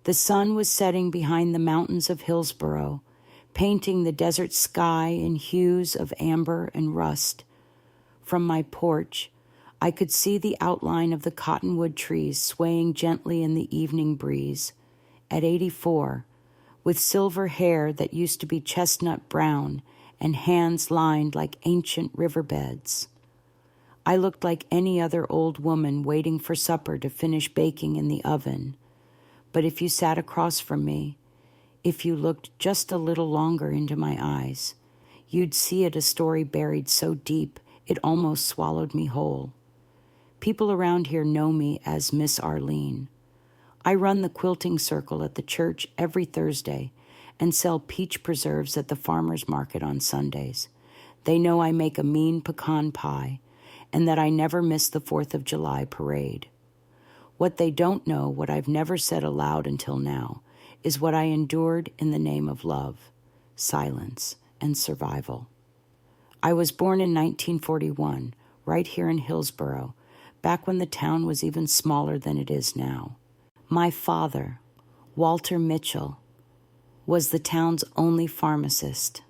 The sun was setting behind the mountains of Hillsborough, painting the desert sky in hues of amber and rust. From my porch, I could see the outline of the cottonwood trees swaying gently in the evening breeze. At 84, with silver hair that used to be chestnut brown and hands lined like ancient riverbeds. I looked like any other old woman waiting for supper to finish baking in the oven. But if you sat across from me, if you looked just a little longer into my eyes, you'd see it a story buried so deep it almost swallowed me whole. People around here know me as Miss Arlene. I run the quilting circle at the church every Thursday and sell peach preserves at the farmer's market on Sundays. They know I make a mean pecan pie and that I never miss the 4th of July parade. What they don't know, what I've never said aloud until now, is what I endured in the name of love, silence, and survival. I was born in 1941, right here in Hillsborough, back when the town was even smaller than it is now. My father, Walter Mitchell, was the town's only pharmacist.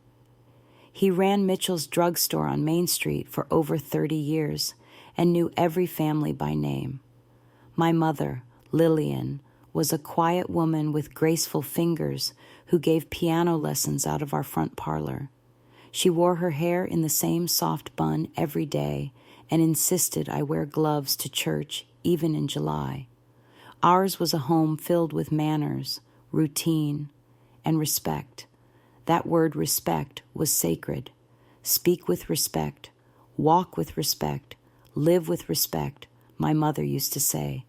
He ran Mitchell's drugstore on Main Street for over 30 years and knew every family by name. My mother, Lillian, was a quiet woman with graceful fingers who gave piano lessons out of our front parlor. She wore her hair in the same soft bun every day and insisted I wear gloves to church even in July. Ours was a home filled with manners, routine, and respect. That word respect was sacred. Speak with respect, walk with respect, live with respect, my mother used to say,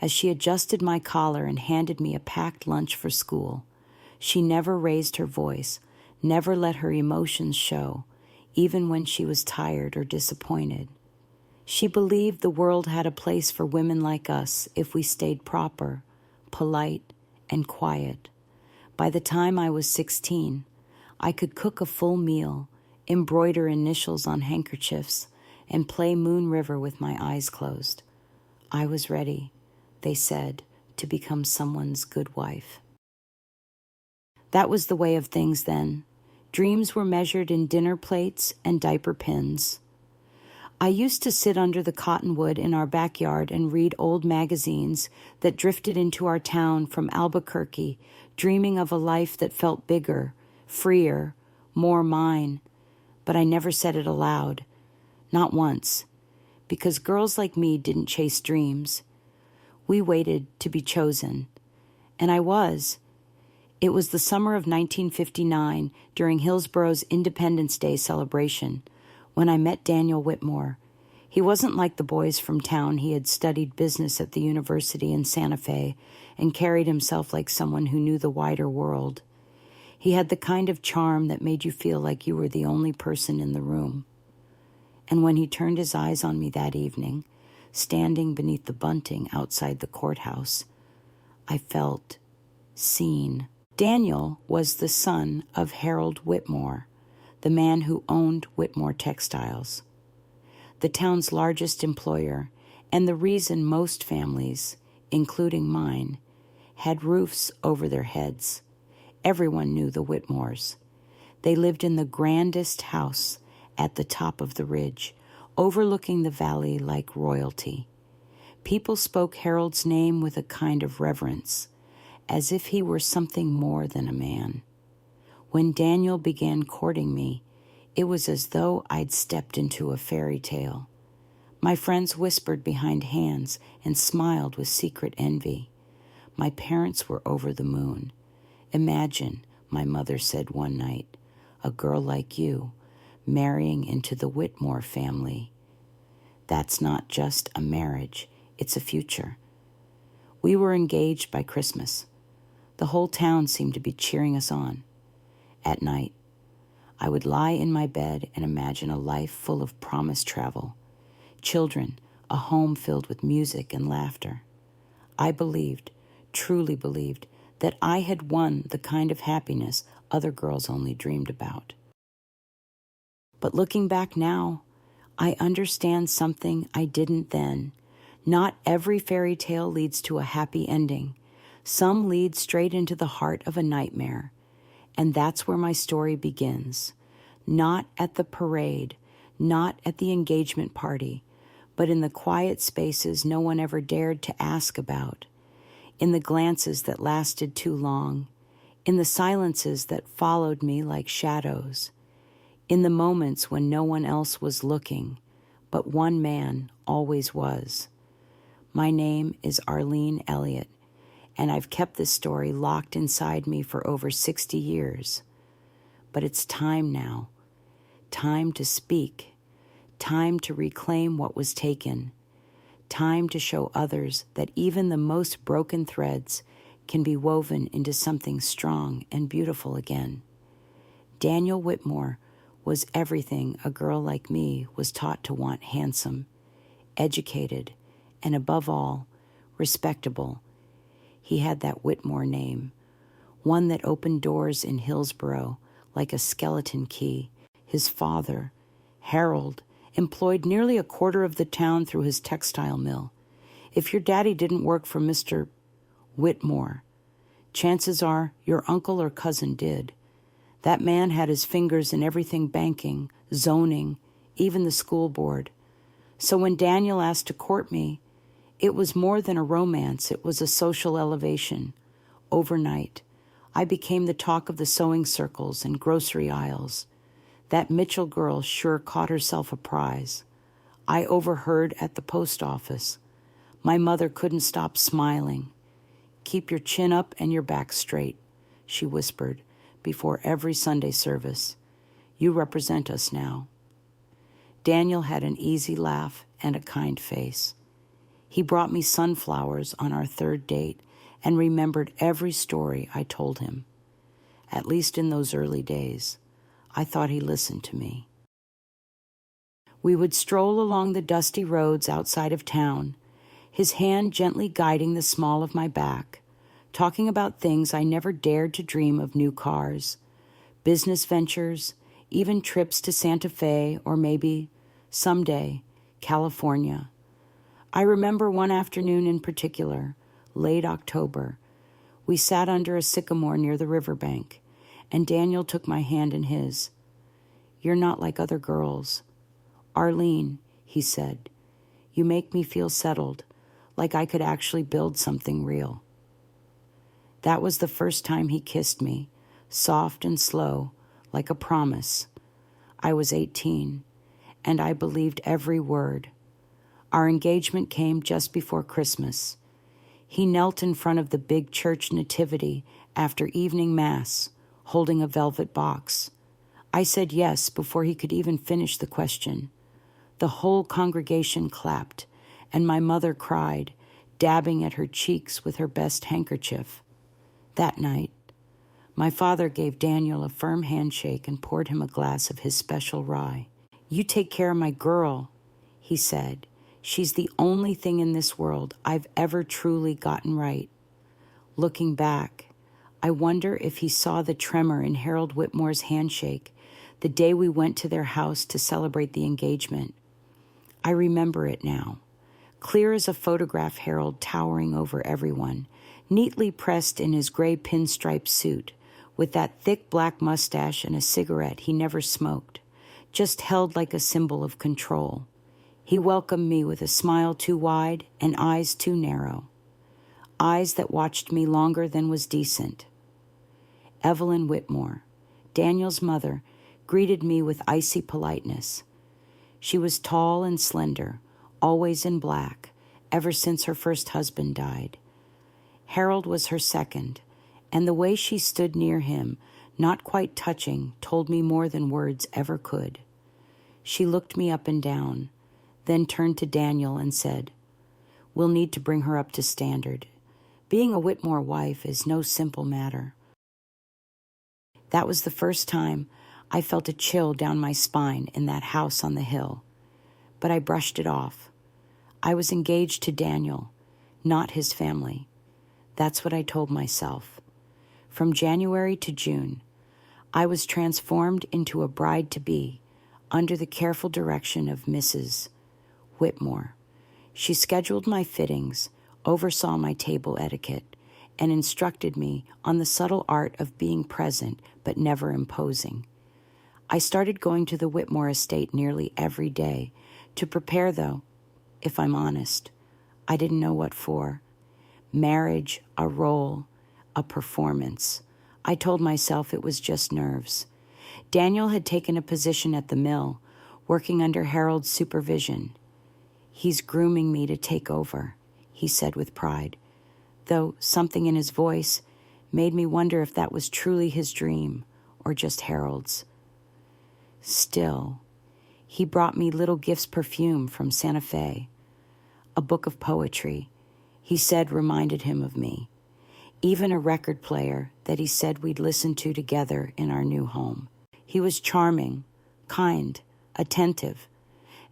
as she adjusted my collar and handed me a packed lunch for school. She never raised her voice, never let her emotions show, even when she was tired or disappointed. She believed the world had a place for women like us if we stayed proper, polite, and quiet. By the time I was 16, I could cook a full meal, embroider initials on handkerchiefs, and play Moon River with my eyes closed. I was ready, they said, to become someone's good wife. That was the way of things then. Dreams were measured in dinner plates and diaper pins. I used to sit under the cottonwood in our backyard and read old magazines that drifted into our town from Albuquerque, dreaming of a life that felt bigger, freer, more mine. But I never said it aloud, not once, because girls like me didn't chase dreams. We waited to be chosen, and I was. It was the summer of 1959, during Hillsborough's Independence Day celebration, when I met Daniel Whitmore. He wasn't like the boys from town. He had studied business at the university in Santa Fe and carried himself like someone who knew the wider world. He had the kind of charm that made you feel like you were the only person in the room. And when he turned his eyes on me that evening, standing beneath the bunting outside the courthouse, I felt seen. Daniel was the son of Harold Whitmore, the man who owned Whitmore Textiles, the town's largest employer, and the reason most families, including mine, had roofs over their heads. Everyone knew the Whitmores. They lived in the grandest house at the top of the ridge, overlooking the valley like royalty. People spoke Harold's name with a kind of reverence, as if he were something more than a man. When Daniel began courting me, it was as though I'd stepped into a fairy tale. My friends whispered behind hands and smiled with secret envy. My parents were over the moon. Imagine, my mother said one night, a girl like you marrying into the Whitmore family. That's not just a marriage, it's a future. We were engaged by Christmas. The whole town seemed to be cheering us on. At night, I would lie in my bed and imagine a life full of promised travel, children, a home filled with music and laughter. I believed, truly believed, that I had won the kind of happiness other girls only dreamed about. But looking back now, I understand something I didn't then. Not every fairy tale leads to a happy ending. Some lead straight into the heart of a nightmare, and that's where my story begins. Not at the parade, not at the engagement party, but in the quiet spaces no one ever dared to ask about, in the glances that lasted too long, in the silences that followed me like shadows, in the moments when no one else was looking, but one man always was. My name is Arlene Elliott, and I've kept this story locked inside me for over 60 years. But it's time now. Time to speak. Time to reclaim what was taken. Time to show others that even the most broken threads can be woven into something strong and beautiful again. Daniel Whitmore was everything a girl like me was taught to want: handsome, educated, and above all, respectable. He had that Whitmore name, one that opened doors in Hillsborough like a skeleton key. His father, Harold, employed nearly a quarter of the town through his textile mill. If your daddy didn't work for Mr. Whitmore, chances are your uncle or cousin did. That man had his fingers in everything: banking, zoning, even the school board. So when Daniel asked to court me, it was more than a romance, it was a social elevation. Overnight, I became the talk of the sewing circles and grocery aisles. That Mitchell girl sure caught herself a prize. I overheard at the post office. My mother couldn't stop smiling. "Keep your chin up and your back straight," she whispered before every Sunday service. "You represent us now." Daniel had an easy laugh and a kind face. He brought me sunflowers on our third date and remembered every story I told him. At least in those early days, I thought he listened to me. We would stroll along the dusty roads outside of town, his hand gently guiding the small of my back, talking about things I never dared to dream of: new cars, business ventures, even trips to Santa Fe or maybe, someday, California. I remember one afternoon in particular, late October. We sat under a sycamore near the riverbank, and Daniel took my hand in his. "You're not like other girls. Arlene," he said, "you make me feel settled, like I could actually build something real." That was the first time he kissed me, soft and slow, like a promise. I was 18, and I believed every word. Our engagement came just before Christmas. He knelt in front of the big church nativity after evening mass, holding a velvet box. I said yes before he could even finish the question. The whole congregation clapped, and my mother cried, dabbing at her cheeks with her best handkerchief. That night, my father gave Daniel a firm handshake and poured him a glass of his special rye. "You take care of my girl," he said. "She's the only thing in this world I've ever truly gotten right." Looking back, I wonder if he saw the tremor in Harold Whitmore's handshake the day we went to their house to celebrate the engagement. I remember it now, clear as a photograph. Harold towering over everyone, neatly pressed in his gray pinstripe suit, with that thick black mustache and a cigarette he never smoked, just held like a symbol of control. He welcomed me with a smile too wide and eyes too narrow, eyes that watched me longer than was decent. Evelyn Whitmore, Daniel's mother, greeted me with icy politeness. She was tall and slender, always in black, ever since her first husband died. Harold was her second, and the way she stood near him, not quite touching, told me more than words ever could. She looked me up and down, then turned to Daniel and said, "We'll need to bring her up to standard. Being a Whitmore wife is no simple matter." That was the first time I felt a chill down my spine in that house on the hill, but I brushed it off. I was engaged to Daniel, not his family. That's what I told myself. From January to June, I was transformed into a bride-to-be under the careful direction of Mrs. Whitmore. She scheduled my fittings, oversaw my table etiquette, and instructed me on the subtle art of being present but never imposing. I started going to the Whitmore estate nearly every day to prepare, though, if I'm honest. I didn't know what for. Marriage, a role, a performance. I told myself it was just nerves. Daniel had taken a position at the mill, working under Harold's supervision. "He's grooming me to take over," he said with pride, though something in his voice made me wonder if that was truly his dream or just Harold's. Still, he brought me little gifts perfume from Santa Fe, a book of poetry he said reminded him of me, even a record player that he said we'd listen to together in our new home. He was charming, kind, attentive,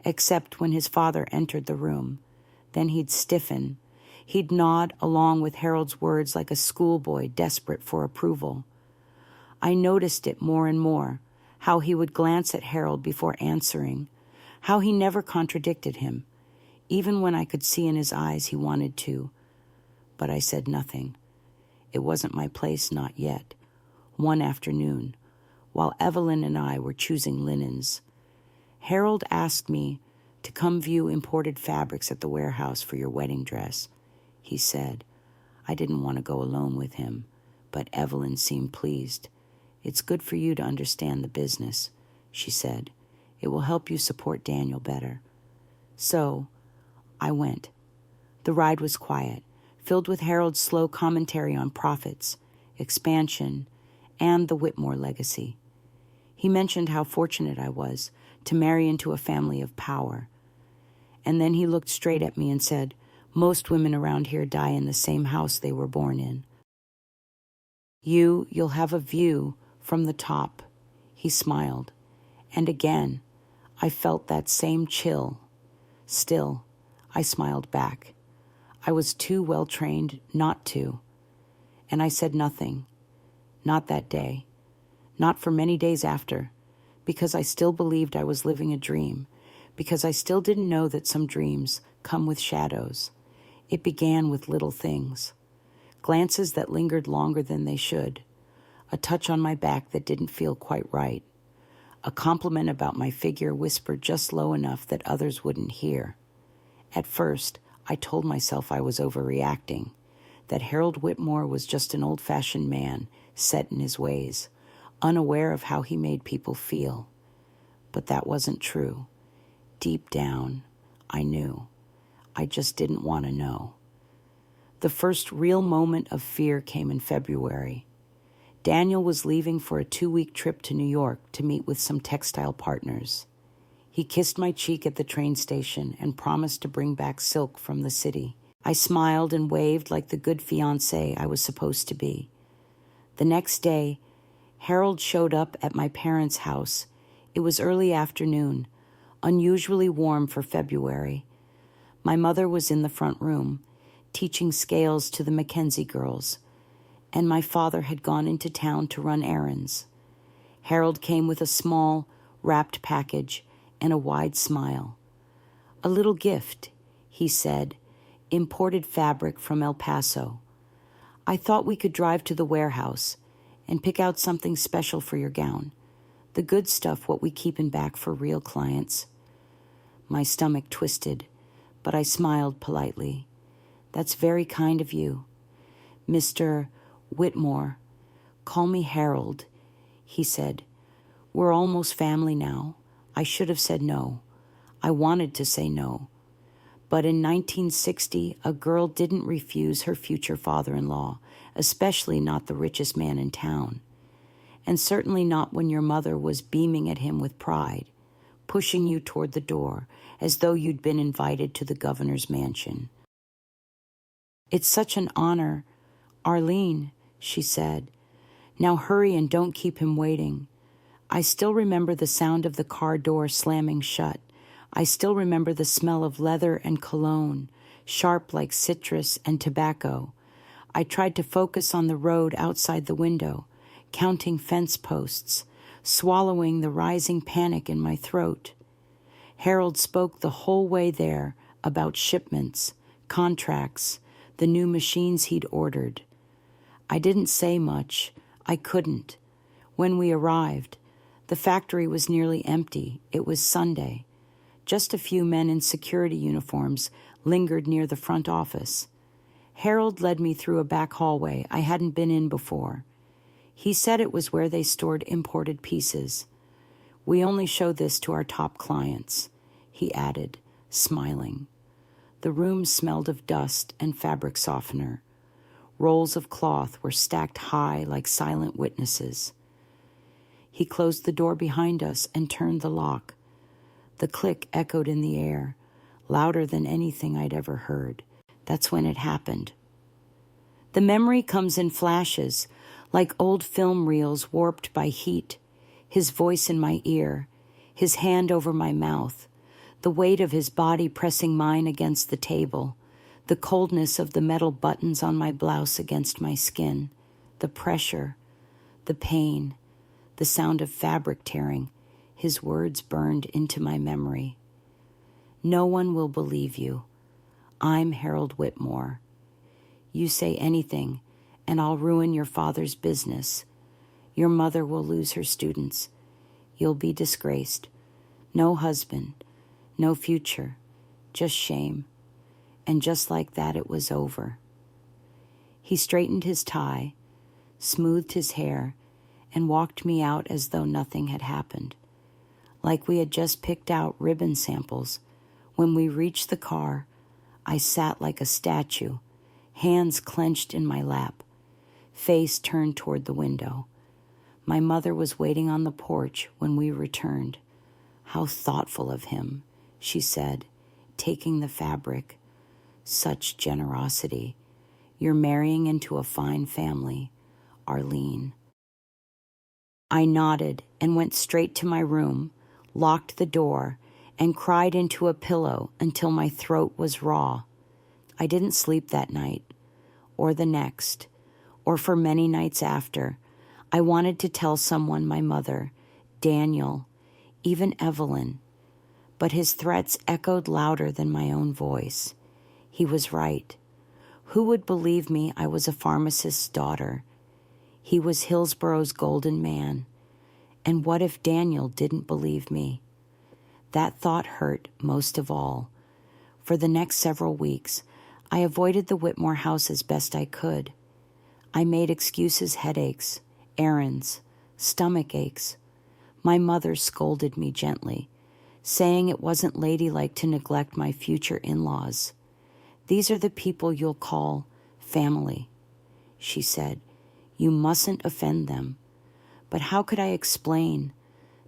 except when his father entered the room. Then he'd stiffen. He'd nod along with Harold's words like a schoolboy desperate for approval. I noticed it more and more, how he would glance at Harold before answering, how he never contradicted him, even when I could see in his eyes he wanted to. But I said nothing. It wasn't my place, not yet. One afternoon, while Evelyn and I were choosing linens, Harold asked me to come view imported fabrics at the warehouse for your wedding dress, he said. I didn't want to go alone with him, but Evelyn seemed pleased. "It's good for you to understand the business," she said. "It will help you support Daniel better." So, I went. The ride was quiet, filled with Harold's slow commentary on profits, expansion, and the Whitmore legacy. He mentioned how fortunate I was to marry into a family of power. And then he looked straight at me and said, "Most women around here die in the same house they were born in. You'll have a view from the top." He smiled. And again, I felt that same chill. Still, I smiled back. I was too well trained not to. And I said nothing. Not that day. Not for many days after. Because I still believed I was living a dream. Because I still didn't know that some dreams come with shadows. It began with little things. Glances that lingered longer than they should. A touch on my back that didn't feel quite right. A compliment about my figure whispered just low enough that others wouldn't hear. At first, I told myself I was overreacting, that Harold Whitmore was just an old-fashioned man, set in his ways, unaware of how he made people feel. But that wasn't true. Deep down, I knew. I just didn't want to know. The first real moment of fear came in February. Daniel was leaving for a 2-week trip to New York to meet with some textile partners. He kissed my cheek at the train station and promised to bring back silk from the city. I smiled and waved like the good fiancé I was supposed to be. The next day, Harold showed up at my parents' house. It was early afternoon, unusually warm for February. My mother was in the front room, teaching scales to the Mackenzie girls, and my father had gone into town to run errands. Harold came with a small, wrapped package and a wide smile. "A little gift," he said, "imported fabric from El Paso. I thought we could drive to the warehouse and pick out something special for your gown. The good stuff what we keep in back for real clients." My stomach twisted, but I smiled politely. "That's very kind of you. Mr. Whitmore, call me Harold," he said. "We're almost family now. I should have said no. I wanted to say no. But in 1960, a girl didn't refuse her future father-in-law, especially not the richest man in town. And certainly not when your mother was beaming at him with pride, pushing you toward the door as though you'd been invited to the governor's mansion. "It's such an honor. Arlene," she said. "Now hurry and don't keep him waiting." I still remember the sound of the car door slamming shut. I still remember the smell of leather and cologne, sharp like citrus and tobacco. I tried to focus on the road outside the window, counting fence posts, swallowing the rising panic in my throat. Harold spoke the whole way there about shipments, contracts, the new machines he'd ordered. I didn't say much. I couldn't. When we arrived, the factory was nearly empty. It was Sunday. Just a few men in security uniforms lingered near the front office. Harold led me through a back hallway I hadn't been in before. He said it was where they stored imported pieces. We only show this to our top clients, he added, smiling. The room smelled of dust and fabric softener. Rolls of cloth were stacked high like silent witnesses. He closed the door behind us and turned the lock. The click echoed in the air, louder than anything I'd ever heard. That's when it happened. The memory comes in flashes, like old film reels warped by heat. His voice in my ear, his hand over my mouth, the weight of his body pressing mine against the table, the coldness of the metal buttons on my blouse against my skin, the pressure, the pain, the sound of fabric tearing. His words burned into my memory. No one will believe you. I'm Harold Whitmore. You say anything, and I'll ruin your father's business. Your mother will lose her students. You'll be disgraced. No husband, no future, just shame. And just like that, it was over. He straightened his tie, smoothed his hair, and walked me out as though nothing had happened. Like we had just picked out ribbon samples. When we reached the car, I sat like a statue, hands clenched in my lap, face turned toward the window. My mother was waiting on the porch when we returned. How thoughtful of him, she said, taking the fabric. Such generosity. You're marrying into a fine family, Arlene. I nodded and went straight to my room, locked the door, and cried into a pillow until my throat was raw. I didn't sleep that night, or the next, or for many nights after. I wanted to tell someone, my mother, Daniel, even Evelyn, but his threats echoed louder than my own voice. He was right. Who would believe me I was a pharmacist's daughter? He was Hillsborough's golden man. And what if Daniel didn't believe me? That thought hurt most of all. For the next several weeks, I avoided the Whitmore house as best I could. I made excuses, headaches, errands, stomach aches. My mother scolded me gently, saying it wasn't ladylike to neglect my future in-laws. These are the people you'll call family, she said. You mustn't offend them. But how could I explain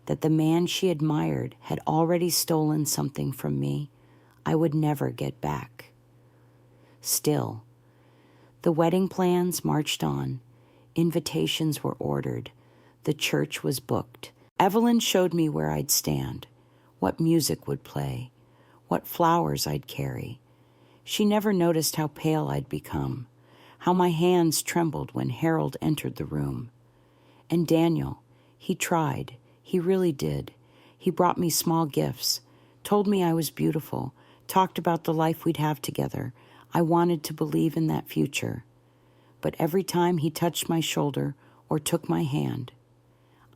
that the man she admired had already stolen something from me I would never get back? Still, the wedding plans marched on. Invitations were ordered. The church was booked. Evelyn showed me where I'd stand, what music would play, what flowers I'd carry. She never noticed how pale I'd become, how my hands trembled when Harold entered the room. And Daniel, he tried. He really did. He brought me small gifts, told me I was beautiful, talked about the life we'd have together. I wanted to believe in that future. But every time he touched my shoulder or took my hand,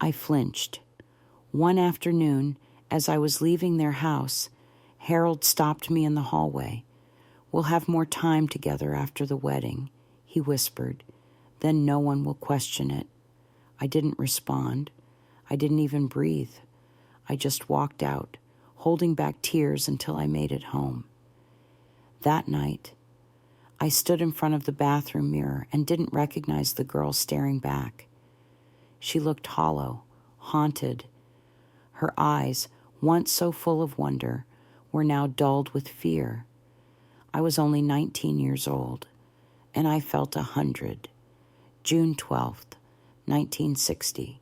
I flinched. One afternoon, as I was leaving their house, Harold stopped me in the hallway. We'll have more time together after the wedding, he whispered. Then no one will question it. I didn't respond. I didn't even breathe. I just walked out, holding back tears until I made it home. That night, I stood in front of the bathroom mirror and didn't recognize the girl staring back. She looked hollow, haunted. Her eyes, once so full of wonder, were now dulled with fear. I was only 19 years old, and I felt 100. June 12th, 1960.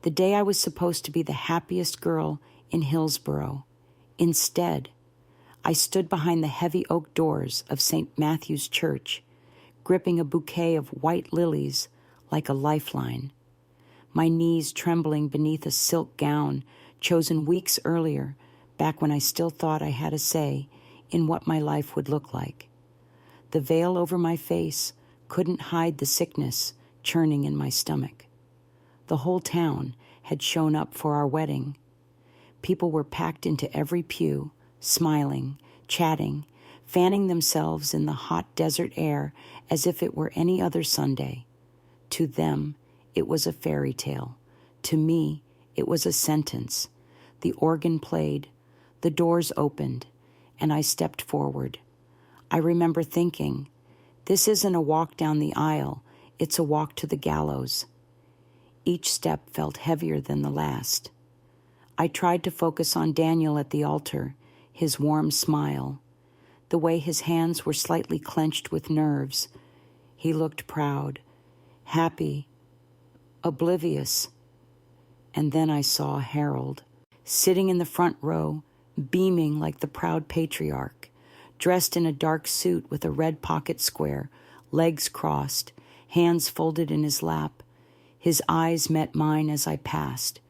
The day I was supposed to be the happiest girl in Hillsborough. Instead, I stood behind the heavy oak doors of St. Matthew's Church, gripping a bouquet of white lilies like a lifeline, my knees trembling beneath a silk gown chosen weeks earlier, back when I still thought I had a say in what my life would look like. The veil over my face couldn't hide the sickness churning in my stomach. The whole town had shown up for our wedding. People were packed into every pew, smiling, chatting, fanning themselves in the hot desert air as if it were any other Sunday. To them, it was a fairy tale. To me, it was a sentence. The organ played, the doors opened, and I stepped forward. I remember thinking, this isn't a walk down the aisle, it's a walk to the gallows. Each step felt heavier than the last. I tried to focus on Daniel at the altar, his warm smile, the way his hands were slightly clenched with nerves. He looked proud, happy, oblivious. And then I saw Harold, sitting in the front row, beaming like the proud patriarch, dressed in a dark suit with a red pocket square, legs crossed, hands folded in his lap. His eyes met mine as I passed,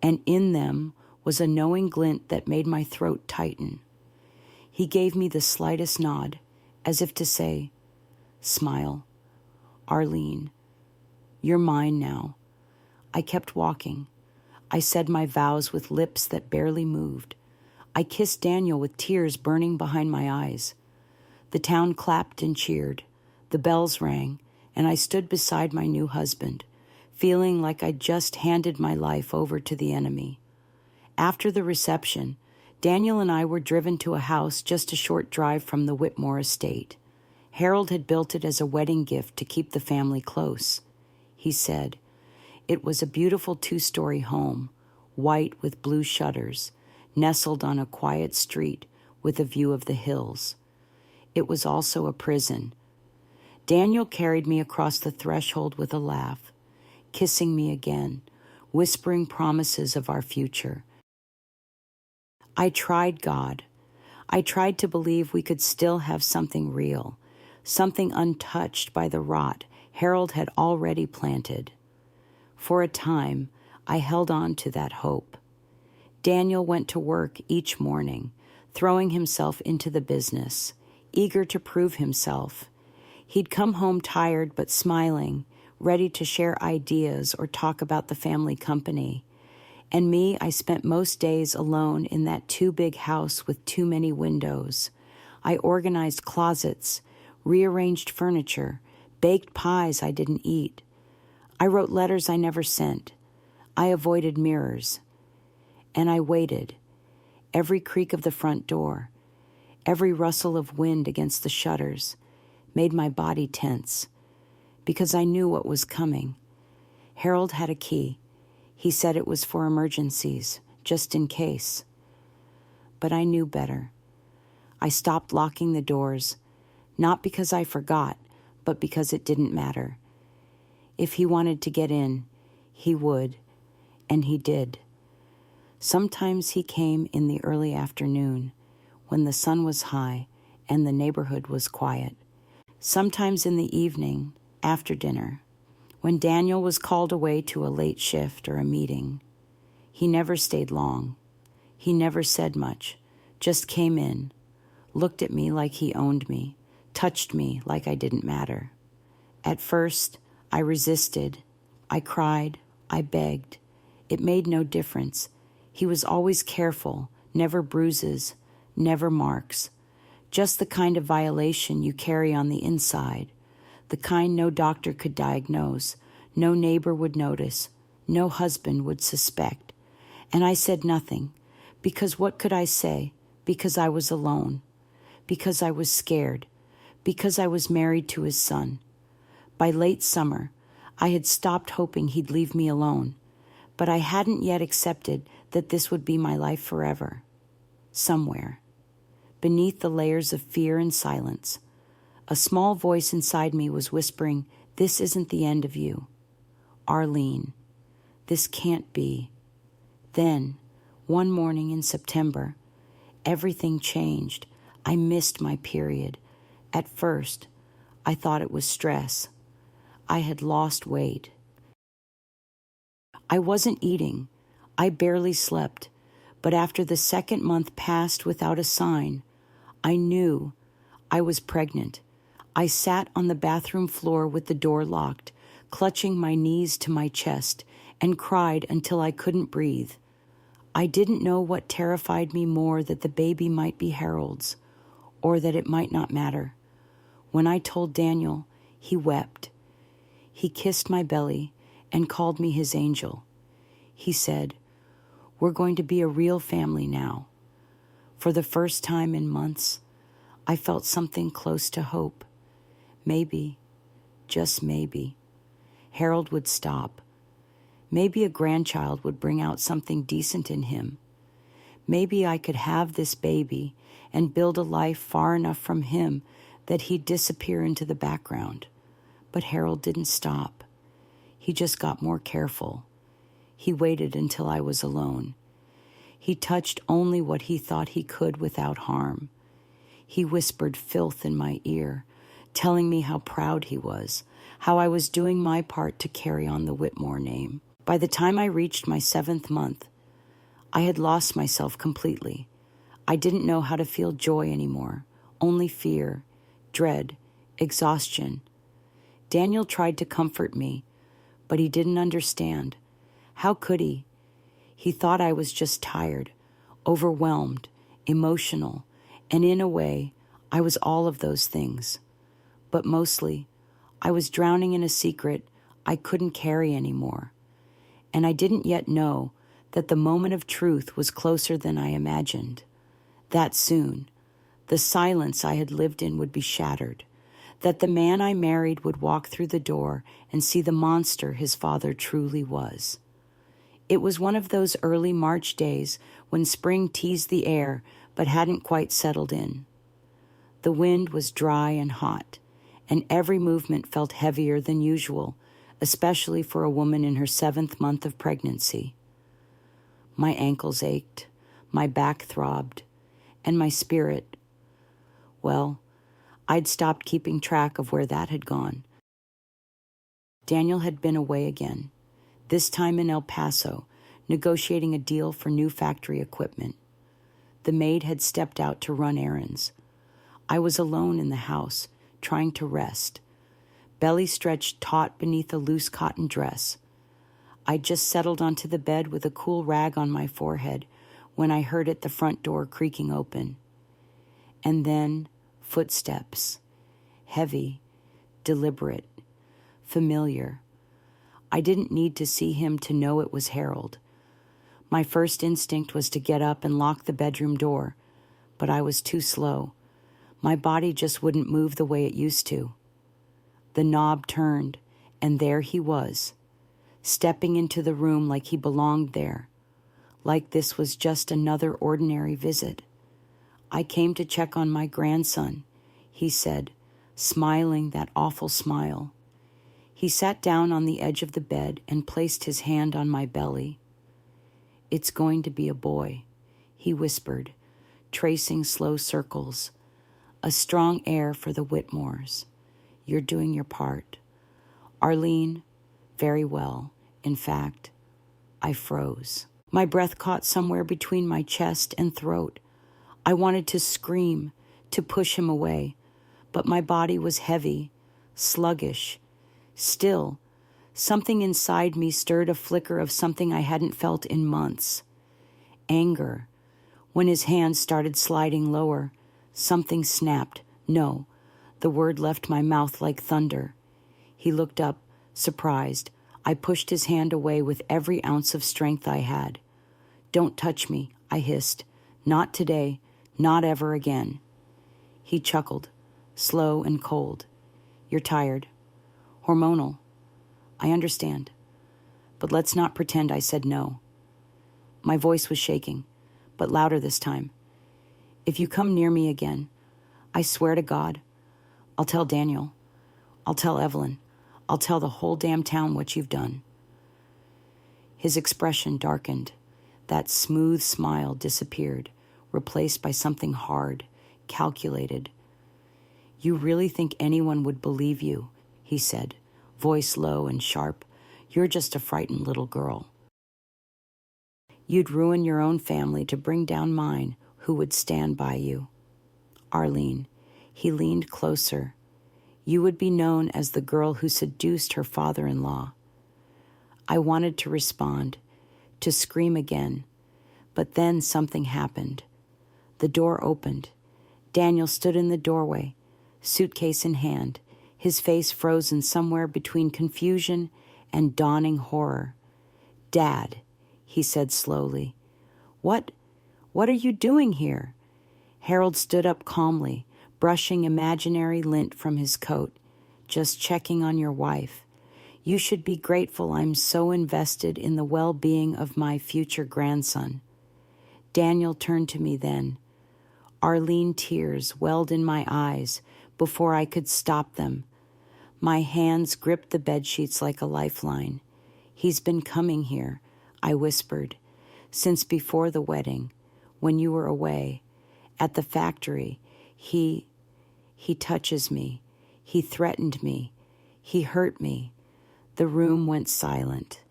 and in them was a knowing glint that made my throat tighten. He gave me the slightest nod, as if to say, "Smile, Arlene, you're mine now." I kept walking. I said my vows with lips that barely moved. I kissed Daniel with tears burning behind my eyes. The town clapped and cheered. The bells rang, and I stood beside my new husband, feeling like I'd just handed my life over to the enemy. After the reception, Daniel and I were driven to a house just a short drive from the Whitmore estate. Harold had built it as a wedding gift to keep the family close. He said, it was a beautiful 2-story home, white with blue shutters, nestled on a quiet street with a view of the hills. It was also a prison. Daniel carried me across the threshold with a laugh, kissing me again, whispering promises of our future. I tried God. I tried to believe we could still have something real, something untouched by the rot Harold had already planted. For a time, I held on to that hope. Daniel went to work each morning, throwing himself into the business, eager to prove himself. He'd come home tired but smiling, ready to share ideas or talk about the family company. And me, I spent most days alone in that too big house with too many windows. I organized closets, rearranged furniture, baked pies I didn't eat. I wrote letters I never sent. I avoided mirrors. And I waited. Every creak of the front door, every rustle of wind against the shutters made my body tense, because I knew what was coming. Harold had a key. He said it was for emergencies, just in case. But I knew better. I stopped locking the doors, not because I forgot, but because it didn't matter. If he wanted to get in, he would, and he did. Sometimes he came in the early afternoon, when the sun was high and the neighborhood was quiet. Sometimes in the evening, after dinner, when Daniel was called away to a late shift or a meeting. He never stayed long. He never said much, just came in, looked at me like he owned me, touched me like I didn't matter. At first, I resisted. I cried. I begged. It made no difference. He was always careful, never bruises, never marks. Just the kind of violation you carry on the inside, the kind no doctor could diagnose, no neighbor would notice, no husband would suspect. And I said nothing, because what could I say? Because I was alone, because I was scared, because I was married to his son. By late summer, I had stopped hoping he'd leave me alone, but I hadn't yet accepted that this would be my life forever. Somewhere, beneath the layers of fear and silence, a small voice inside me was whispering, "This isn't the end of you. Arlene, this can't be." Then, one morning in September, everything changed. I missed my period. At first, I thought it was stress. I had lost weight. I wasn't eating. I barely slept. But after the second month passed without a sign, I knew I was pregnant. I sat on the bathroom floor with the door locked, clutching my knees to my chest, and cried until I couldn't breathe. I didn't know what terrified me more, that the baby might be Harold's, or that it might not matter. When I told Daniel, he wept. He kissed my belly and called me his angel. He said, "We're going to be a real family now." For the first time in months, I felt something close to hope. Maybe, just maybe, Harold would stop. Maybe a grandchild would bring out something decent in him. Maybe I could have this baby and build a life far enough from him that he'd disappear into the background. But Harold didn't stop. He just got more careful. He waited until I was alone. He touched only what he thought he could without harm. He whispered filth in my ear, telling me how proud he was, how I was doing my part to carry on the Whitmore name. By the time I reached my 7th month, I had lost myself completely. I didn't know how to feel joy anymore, only fear, dread, exhaustion. Daniel tried to comfort me, but he didn't understand. How could he? He thought I was just tired, overwhelmed, emotional, and in a way, I was all of those things. But mostly, I was drowning in a secret I couldn't carry anymore. And I didn't yet know that the moment of truth was closer than I imagined. That soon, the silence I had lived in would be shattered, that the man I married would walk through the door and see the monster his father truly was. It was one of those early March days when spring teased the air but hadn't quite settled in. The wind was dry and hot, and every movement felt heavier than usual, especially for a woman in her 7th month of pregnancy. My ankles ached, my back throbbed, and my spirit, well, I'd stopped keeping track of where that had gone. Daniel had been away again, this time in El Paso, negotiating a deal for new factory equipment. The maid had stepped out to run errands. I was alone in the house, trying to rest, belly stretched taut beneath a loose cotton dress. I'd just settled onto the bed with a cool rag on my forehead when I heard the front door creaking open. And then footsteps, heavy, deliberate, familiar. I didn't need to see him to know it was Harold. My first instinct was to get up and lock the bedroom door, but I was too slow. My body just wouldn't move the way it used to. The knob turned, and there he was, stepping into the room like he belonged there, like this was just another ordinary visit. "I came to check on my grandson," he said, smiling that awful smile. He sat down on the edge of the bed and placed his hand on my belly. "It's going to be a boy," he whispered, tracing slow circles. "A strong heir for the Whitmores. You're doing your part." Arlene, very well. In fact, I froze. My breath caught somewhere between my chest and throat. I wanted to scream, to push him away, but my body was heavy, sluggish. Still, something inside me stirred a flicker of something I hadn't felt in months. Anger. When his hand started sliding lower, something snapped. No, the word left my mouth like thunder. He looked up, surprised. I pushed his hand away with every ounce of strength I had. "Don't touch me," I hissed. "Not today, not ever again." He chuckled, slow and cold. "You're tired. Hormonal. I understand. But let's not pretend I said no." My voice was shaking, but louder this time. "If you come near me again, I swear to God, I'll tell Daniel. I'll tell Evelyn. I'll tell the whole damn town what you've done." His expression darkened. That smooth smile disappeared, replaced by something hard, calculated. "You really think anyone would believe you?" he said, voice low and sharp. "You're just a frightened little girl. You'd ruin your own family to bring down mine, who would stand by you." "Arlene," he leaned closer. You would be known as the girl who seduced her father-in-law. I wanted to respond, to scream again, but then something happened. The door opened. Daniel stood in the doorway, suitcase in hand, his face frozen somewhere between confusion and dawning horror. "Dad," he said slowly. What are you doing here?" Harold stood up calmly, brushing imaginary lint from his coat. "Just checking on your wife. You should be grateful I'm so invested in the well-being of my future grandson." Daniel turned to me then. Arlene tears welled in my eyes before I could stop them. My hands gripped the bedsheets like a lifeline. "He's been coming here," I whispered, "since before the wedding, when you were away. At the factory, he touches me. He threatened me. He hurt me." The room went silent.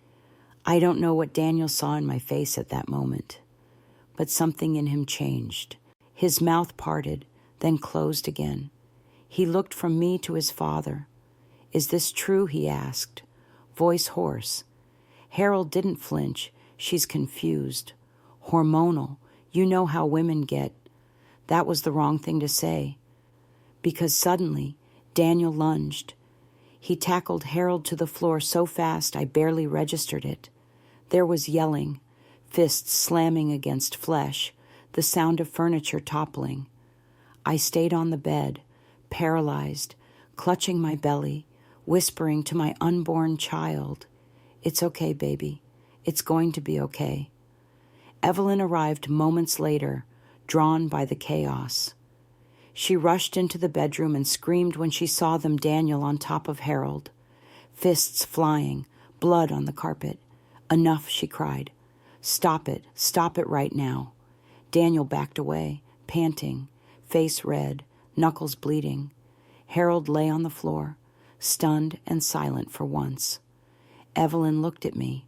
I don't know what Daniel saw in my face at that moment, but something in him changed. His mouth parted, then closed again. He looked from me to his father. "Is this true?" he asked, voice hoarse. Harold didn't flinch. "She's confused. Hormonal. You know how women get." That was the wrong thing to say, because suddenly Daniel lunged. He tackled Harold to the floor so fast I barely registered it. There was yelling, fists slamming against flesh, the sound of furniture toppling. I stayed on the bed, paralyzed, clutching my belly, whispering to my unborn child, "It's okay, baby. It's going to be okay." Evelyn arrived moments later, drawn by the chaos. She rushed into the bedroom and screamed when she saw them, Daniel on top of Harold. Fists flying, blood on the carpet. "Enough," she cried. Stop it right now." Daniel backed away, panting, face red, knuckles bleeding. Harold lay on the floor, stunned and silent for once. Evelyn looked at me.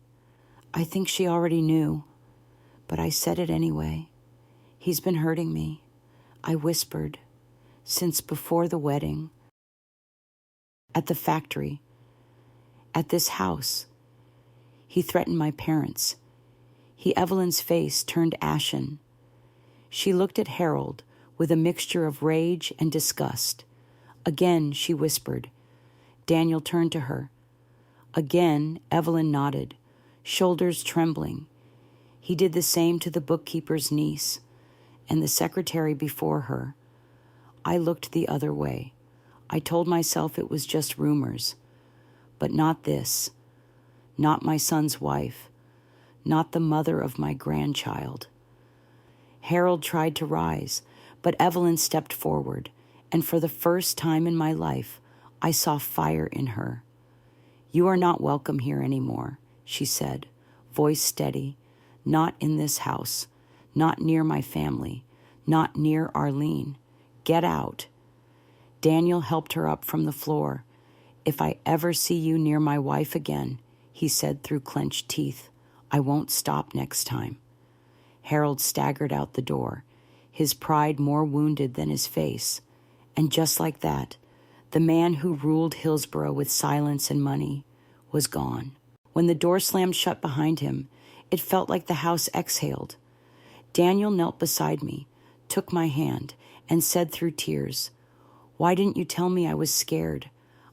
I think she already knew, but I said it anyway. "He's been hurting me," I whispered, "since before the wedding. At the factory. At this house. He threatened my parents." Evelyn's face turned ashen. She looked at Harold with a mixture of rage and disgust. Again, she whispered. Daniel turned to her. Again, Evelyn nodded, shoulders trembling. He did the same to the bookkeeper's niece and the secretary before her. I looked the other way. I told myself it was just rumors. But not this. Not my son's wife. Not the mother of my grandchild. Harold tried to rise, but Evelyn stepped forward, and for the first time in my life, I saw fire in her. "You are not welcome here anymore," she said, voice steady. "Not in this house. Not near my family. Not near Arlene. Get out." Daniel helped her up from the floor. "If I ever see you near my wife again," he said through clenched teeth, "I won't stop next time." Harold staggered out the door, his pride more wounded than his face. And just like that, the man who ruled Hillsborough with silence and money was gone. When the door slammed shut behind him, it felt like the house exhaled. Daniel knelt beside me, took my hand, and said through tears, "Why didn't you tell me I was scared?"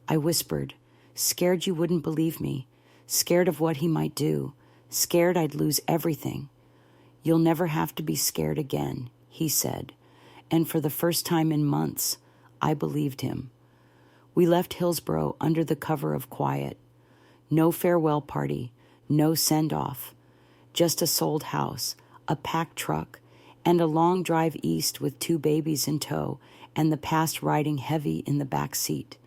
I whispered, "Scared you wouldn't believe me, scared of what he might do, scared I'd lose everything." "You'll never have to be scared again," he said, and for the first time in months, I believed him. We left Hillsborough under the cover of quiet. No farewell party, no send-off, just a sold house, a packed truck, and a long drive east with 2 babies in tow and the past riding heavy in the back seat.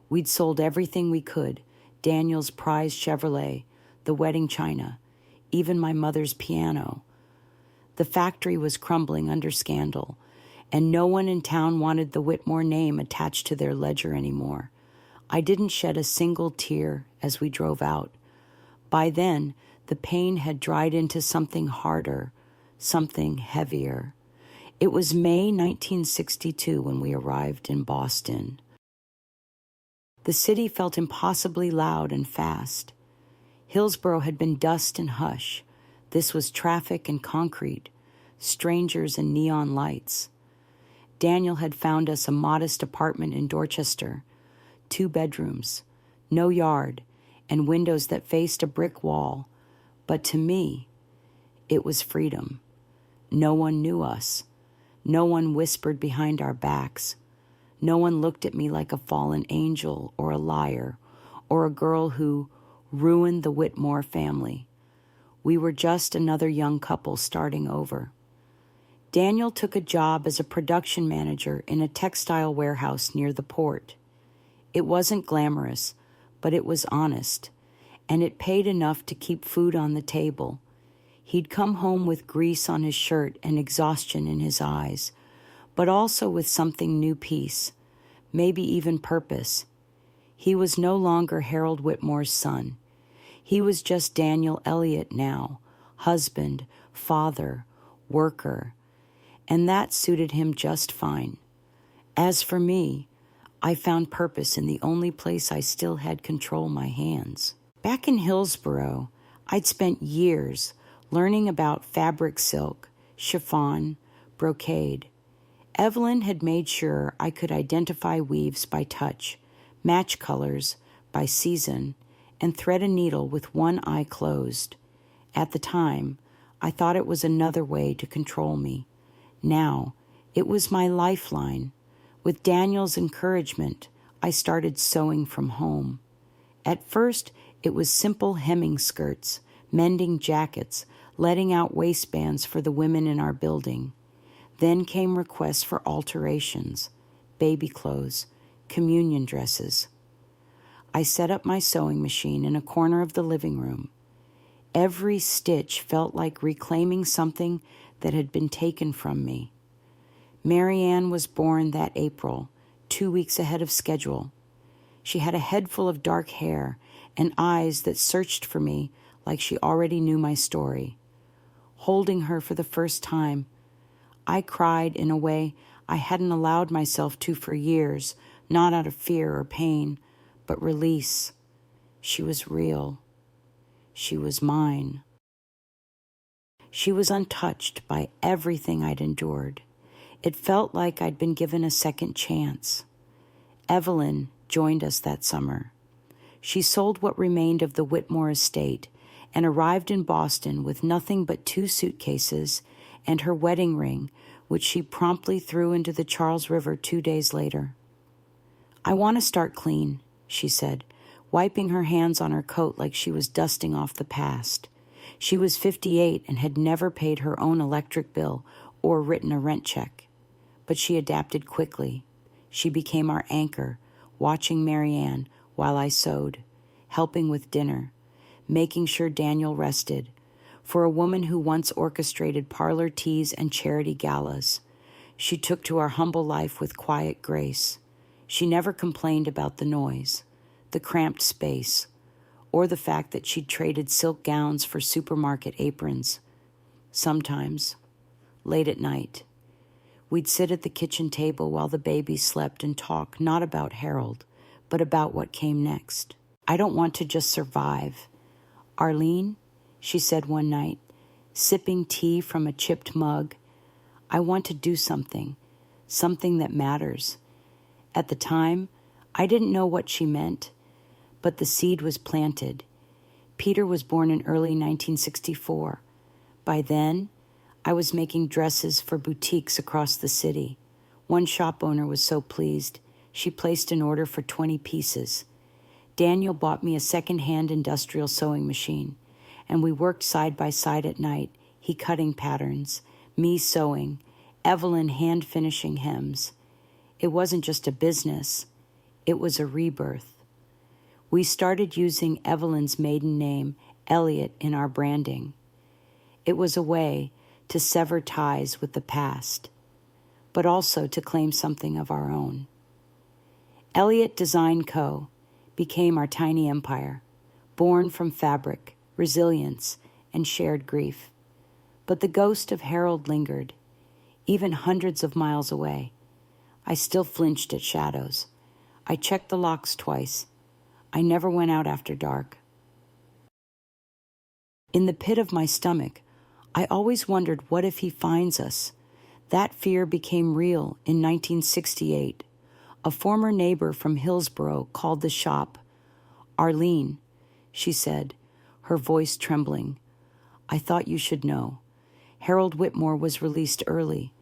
We'd sold everything we could, Daniel's prized Chevrolet, the wedding china, even my mother's piano. The factory was crumbling under scandal, and no one in town wanted the Whitmore name attached to their ledger anymore. I didn't shed a single tear as we drove out. By then, the pain had dried into something harder, something heavier. It was May 1962 when we arrived in Boston. The city felt impossibly loud and fast. Hillsborough had been dust and hush. This was traffic and concrete, strangers and neon lights. Daniel had found us a modest apartment in Dorchester, 2 bedrooms, no yard, and windows that faced a brick wall. But to me, it was freedom. No one knew us. No one whispered behind our backs. No one looked at me like a fallen angel or a liar or a girl who ruined the Whitmore family. We were just another young couple starting over. Daniel took a job as a production manager in a textile warehouse near the port. It wasn't glamorous, but it was honest, and it paid enough to keep food on the table. He'd come home with grease on his shirt and exhaustion in his eyes, but also with something new peace, maybe even purpose. He was no longer Harold Whitmore's son. He was just Daniel Elliott now, husband, father, worker, and that suited him just fine. As for me, I found purpose in the only place I still had control my hands. Back in Hillsborough, I'd spent years learning about fabric silk, chiffon, brocade. Evelyn had made sure I could identify weaves by touch, match colors by season, and thread a needle with one eye closed. At the time, I thought it was another way to control me. Now, it was my lifeline. With Daniel's encouragement, I started sewing from home. At first, it was simple hemming skirts, mending jackets, letting out waistbands for the women in our building. Then came requests for alterations, baby clothes, communion dresses. I set up my sewing machine in a corner of the living room. Every stitch felt like reclaiming something that had been taken from me. Marianne was born that April, 2 weeks ahead of schedule. She had a head full of dark hair and eyes that searched for me like she already knew my story. Holding her for the first time, I cried in a way I hadn't allowed myself to for years, not out of fear or pain, but release. She was real. She was mine. She was untouched by everything I'd endured. It felt like I'd been given a second chance. Evelyn joined us that summer. She sold what remained of the Whitmore estate and arrived in Boston with nothing but 2 suitcases and her wedding ring, which she promptly threw into the Charles River 2 days later. "I want to start clean," she said, wiping her hands on her coat like she was dusting off the past. She was 58 and had never paid her own electric bill or written a rent check. But she adapted quickly. She became our anchor, watching Marianne while I sewed, helping with dinner, making sure Daniel rested. For a woman who once orchestrated parlor teas and charity galas, she took to our humble life with quiet grace. She never complained about the noise, the cramped space, or the fact that she'd traded silk gowns for supermarket aprons. Sometimes, late at night, we'd sit at the kitchen table while the baby slept and talk not about Harold, but about what came next. "I don't want to just survive. Arlene," she said one night, sipping tea from a chipped mug, "I want to do something that matters." At the time, I didn't know what she meant, but the seed was planted. Peter was born in early 1964. By then, I was making dresses for boutiques across the city. One shop owner was so pleased, she placed an order for 20 pieces. Daniel bought me a second-hand industrial sewing machine, and we worked side by side at night, he cutting patterns, me sewing, Evelyn hand-finishing hems. It wasn't just a business, it was a rebirth. We started using Evelyn's maiden name, Elliott, in our branding. It was a way to sever ties with the past, but also to claim something of our own. Elliott Design Co. became our tiny empire, born from fabric, resilience, and shared grief. But the ghost of Harold lingered, even hundreds of miles away. I still flinched at shadows. I checked the locks twice. I never went out after dark. In the pit of my stomach, I always wondered, what if he finds us? That fear became real in 1968. A former neighbor from Hillsborough called the shop. "Arlene," she said, her voice trembling, "I thought you should know. Harold Whitmore was released early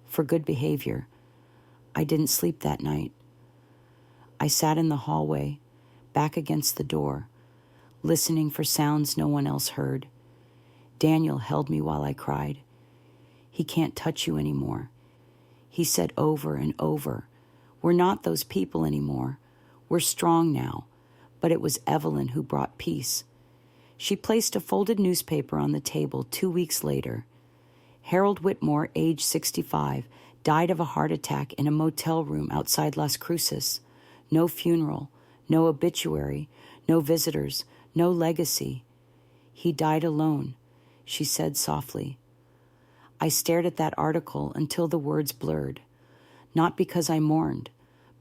for good behavior." I didn't sleep that night. I sat in the hallway, back against the door, listening for sounds no one else heard. Daniel held me while I cried. "He can't touch you anymore." He said over and over, "We're not those people anymore. We're strong now." But it was Evelyn who brought peace. She placed a folded newspaper on the table 2 weeks later. Harold Whitmore, age 65, died of a heart attack in a motel room outside Las Cruces. No funeral, no obituary, no visitors, no legacy. "He died alone," she said softly. I stared at that article until the words blurred, not because I mourned,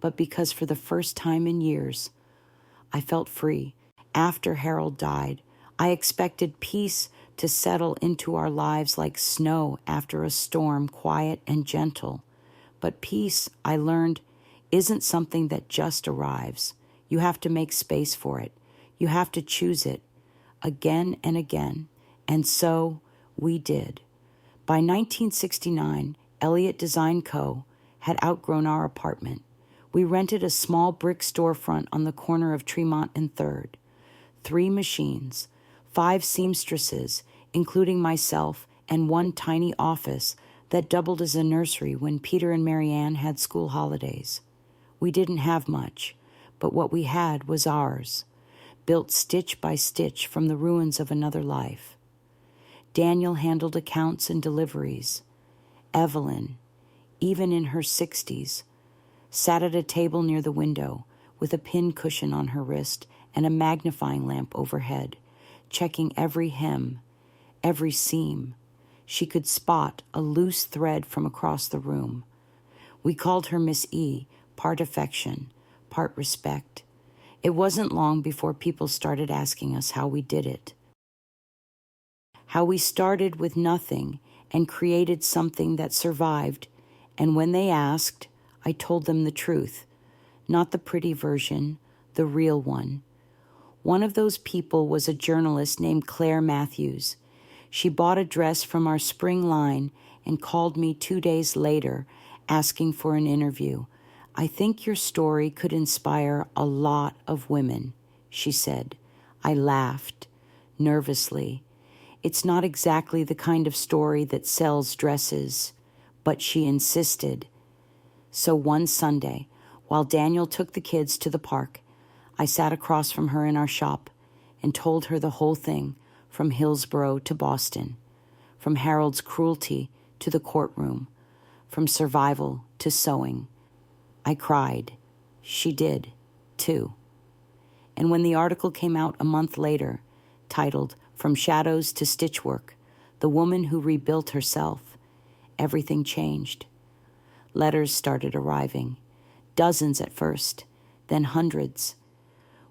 but because for the first time in years, I felt free. After Harold died, I expected peace to settle into our lives like snow after a storm, quiet and gentle. But peace, I learned, isn't something that just arrives. You have to make space for it. You have to choose it again and again. And so we did. By 1969, Elliott Design Co. had outgrown our apartment. We rented a small brick storefront on the corner of Tremont and 3rd. 3 machines, 5 seamstresses, including myself, and 1 tiny office that doubled as a nursery when Peter and Marianne had school holidays. We didn't have much, but what we had was ours, built stitch by stitch from the ruins of another life. Daniel handled accounts and deliveries. Evelyn, even in her 60s, sat at a table near the window with a pin cushion on her wrist and a magnifying lamp overhead, checking every hem, every seam. She could spot a loose thread from across the room. We called her Miss E, part affection, part respect. It wasn't long before people started asking us how we did it. How we started with nothing and created something that survived, and when they asked, I told them the truth, not the pretty version, the real one. One of those people was a journalist named Claire Matthews. She bought a dress from our spring line and called me 2 days later asking for an interview. "I think your story could inspire a lot of women," she said. I laughed, nervously. It's not exactly the kind of story that sells dresses, but she insisted. So one Sunday, while Daniel took the kids to the park, I sat across from her in our shop and told her the whole thing, from Hillsborough to Boston, from Harold's cruelty to the courtroom, from survival to sewing. I cried. She did, too. And when the article came out a month later, titled "From Shadows to Stitchwork, The Woman Who Rebuilt Herself," everything changed. Letters started arriving, dozens at first, then hundreds.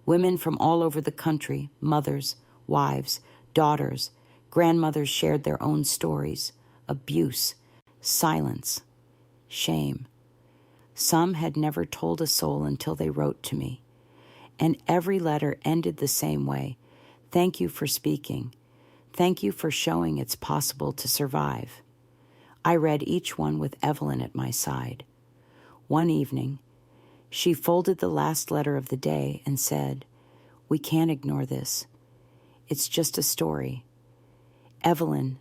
Women from all over the country, mothers, wives, daughters, grandmothers shared their own stories, abuse, silence, shame. Some had never told a soul until they wrote to me. And every letter ended the same way. "Thank you for speaking. Thank you for showing it's possible to survive." I read each one with Evelyn at my side. One evening, she folded the last letter of the day and said, "We can't ignore this. It's just a story." "Evelyn,"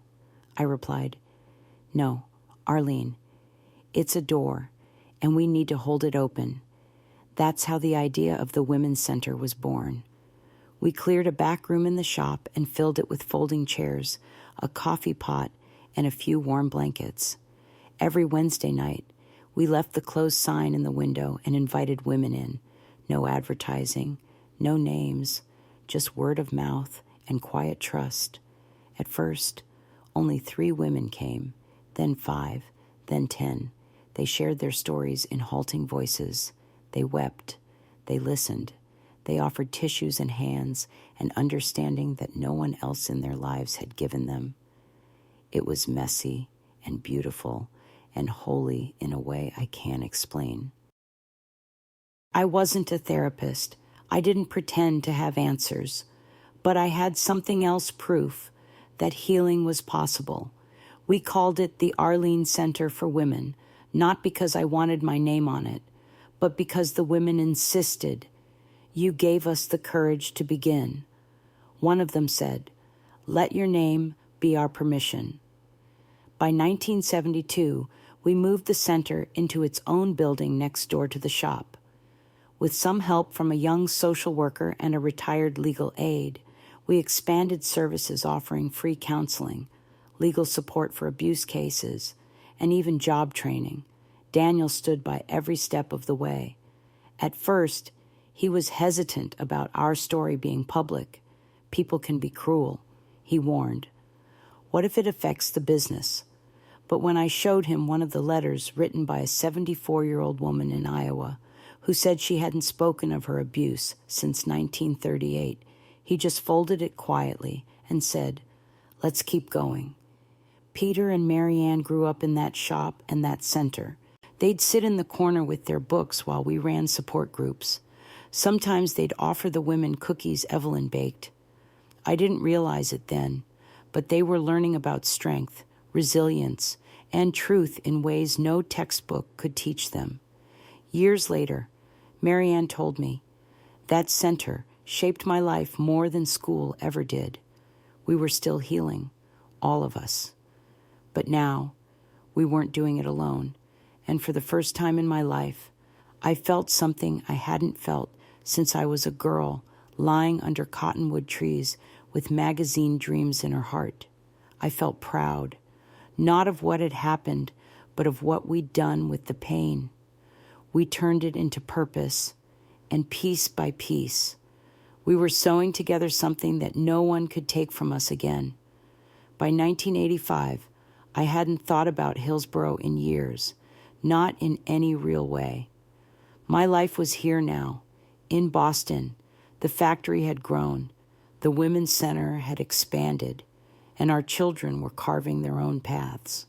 I replied. "No, Arlene. It's a door, and we need to hold it open." That's how the idea of the Women's Center was born. We cleared a back room in the shop and filled it with folding chairs, a coffee pot, and a few warm blankets. Every Wednesday night, we left the closed sign in the window and invited women in. No advertising, no names, just word of mouth and quiet trust. At first, only 3 women came, then 5, then 10. They shared their stories in halting voices. They wept. They listened. They offered tissues and hands and understanding that no one else in their lives had given them. It was messy and beautiful and holy in a way I can't explain. I wasn't a therapist. I didn't pretend to have answers, but I had something else proof that healing was possible. We called it the Arlene Center for Women, not because I wanted my name on it, but because the women insisted. You gave us the courage to begin. One of them said, "Let your name be our permission." By 1972, we moved the center into its own building next door to the shop. With some help from a young social worker and a retired legal aide, we expanded services offering free counseling, legal support for abuse cases, and even job training. Daniel stood by every step of the way. At first, he was hesitant about our story being public. People can be cruel, he warned. What if it affects the business? But when I showed him one of the letters written by a 74-year-old woman in Iowa who said she hadn't spoken of her abuse since 1938, he just folded it quietly and said, "Let's keep going." Peter and Marianne grew up in that shop and that center. They'd sit in the corner with their books while we ran support groups. Sometimes they'd offer the women cookies Evelyn baked. I didn't realize it then, but they were learning about strength, resilience, and truth in ways no textbook could teach them. Years later, Marianne told me, that center shaped my life more than school ever did. We were still healing, all of us. But now, we weren't doing it alone, and for the first time in my life, I felt something I hadn't felt since I was a girl lying under cottonwood trees with magazine dreams in her heart. I felt proud, not of what had happened, but of what we'd done with the pain. We turned it into purpose, and piece by piece, we were sewing together something that no one could take from us again. By 1985, I hadn't thought about Hillsborough in years, not in any real way. My life was here now, in Boston. The factory had grown, the Women's Center had expanded, and our children were carving their own paths.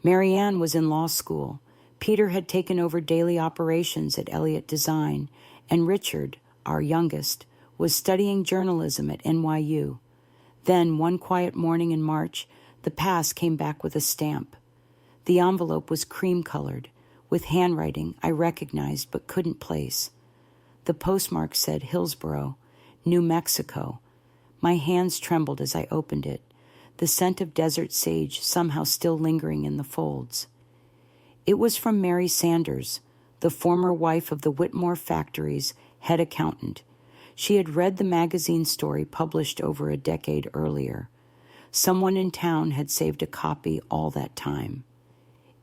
Marianne was in law school. Peter had taken over daily operations at Elliott Design, and Richard, our youngest, was studying journalism at NYU. Then, one quiet morning in March, the pass came back with a stamp. The envelope was cream-colored, with handwriting I recognized but couldn't place. The postmark said Hillsborough, New Mexico. My hands trembled as I opened it, the scent of desert sage somehow still lingering in the folds. It was from Mary Sanders, the former wife of the Whitmore factory's head accountant. She had read the magazine story published over a decade earlier. Someone in town had saved a copy all that time.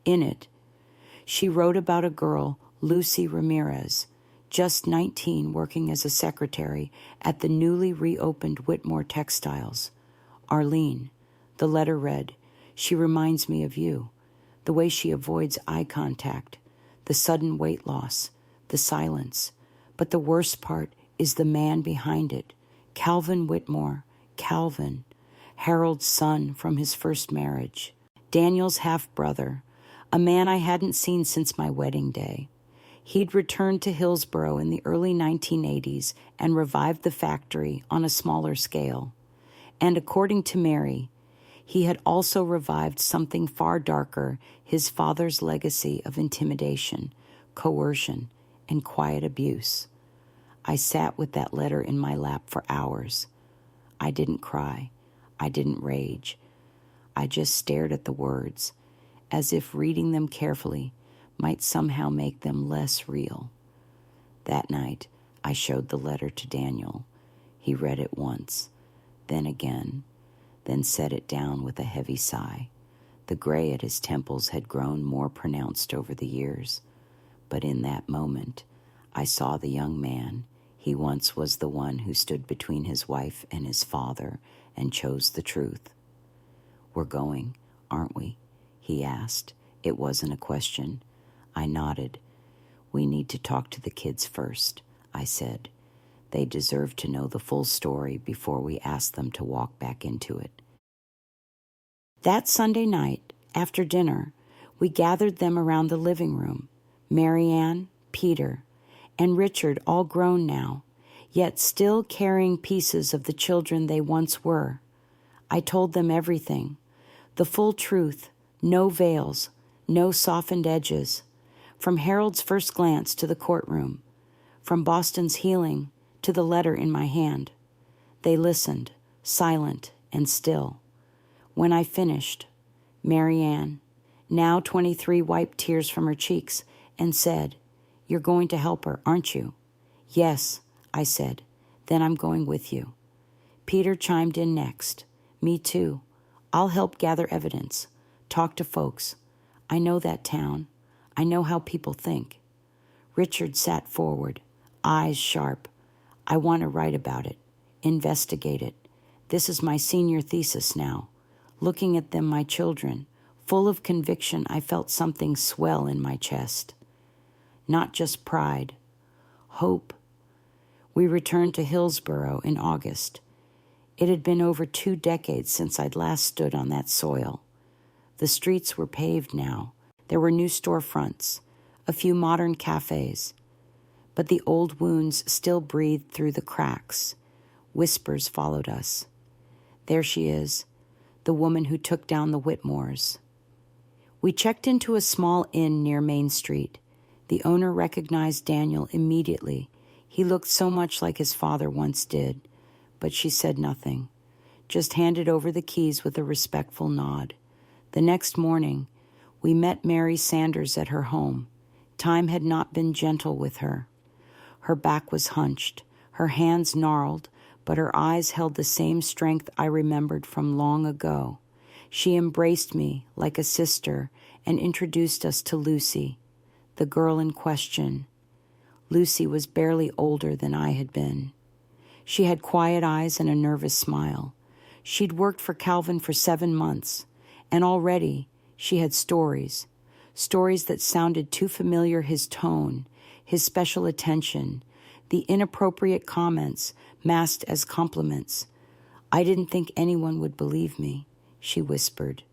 In it, she wrote about a girl, Lucy Ramirez, just 19, working as a secretary at the newly reopened Whitmore Textiles. Arlene, the letter read, "She reminds me of you. The way she avoids eye contact, the sudden weight loss, the silence. But the worst part is the man behind it, Calvin Whitmore, Calvin, Harold's son from his first marriage, Daniel's half-brother, a man I hadn't seen since my wedding day. He'd returned to Hillsborough in the early 1980s and revived the factory on a smaller scale. And according to Mary, he had also revived something far darker, his father's legacy of intimidation, coercion, and quiet abuse. I sat with that letter in my lap for hours. I didn't cry. I didn't rage. I just stared at the words, as if reading them carefully might somehow make them less real. That night, I showed the letter to Daniel. He read it once, then again, then set it down with a heavy sigh. The gray at his temples had grown more pronounced over the years, but in that moment, I saw the young man. He once was the one who stood between his wife and his father and chose the truth. "We're going, aren't we?" he asked. It wasn't a question. I nodded. We need to talk to the kids first, I said. They deserve to know the full story before we ask them to walk back into it. That Sunday night, after dinner, we gathered them around the living room, Marianne, Peter, and Richard, all grown now, yet still carrying pieces of the children they once were. I told them everything, the full truth, no veils, no softened edges, from Harold's first glance to the courtroom, from Boston's healing to the letter in my hand. They listened, silent and still. When I finished, Marianne, now 23, wiped tears from her cheeks and said, "You're going to help her, aren't you?" "Yes," I said. "Then I'm going with you." Peter chimed in next. "Me too. I'll help gather evidence, talk to folks. I know that town. I know how people think." Richard sat forward, eyes sharp. "I want to write about it, investigate it. This is my senior thesis now. Looking at them, my children, full of conviction, I felt something swell in my chest. Not just pride, hope. We returned to Hillsborough in August. It had been over 2 decades since I'd last stood on that soil. The streets were paved now. There were new storefronts, a few modern cafes. But the old wounds still breathed through the cracks. Whispers followed us. "There she is, the woman who took down the Whitmores." We checked into a small inn near Main Street. The owner recognized Daniel immediately. He looked so much like his father once did, but she said nothing, just handed over the keys with a respectful nod. The next morning, we met Mary Sanders at her home. Time had not been gentle with her. Her back was hunched, her hands gnarled, but her eyes held the same strength I remembered from long ago. She embraced me like a sister and introduced us to Lucy, the girl in question. Lucy was barely older than I had been. She had quiet eyes and a nervous smile. She'd worked for Calvin for 7 months, and already she had stories that sounded too familiar. His tone, his special attention, the inappropriate comments masked as compliments. "I didn't think anyone would believe me," she whispered.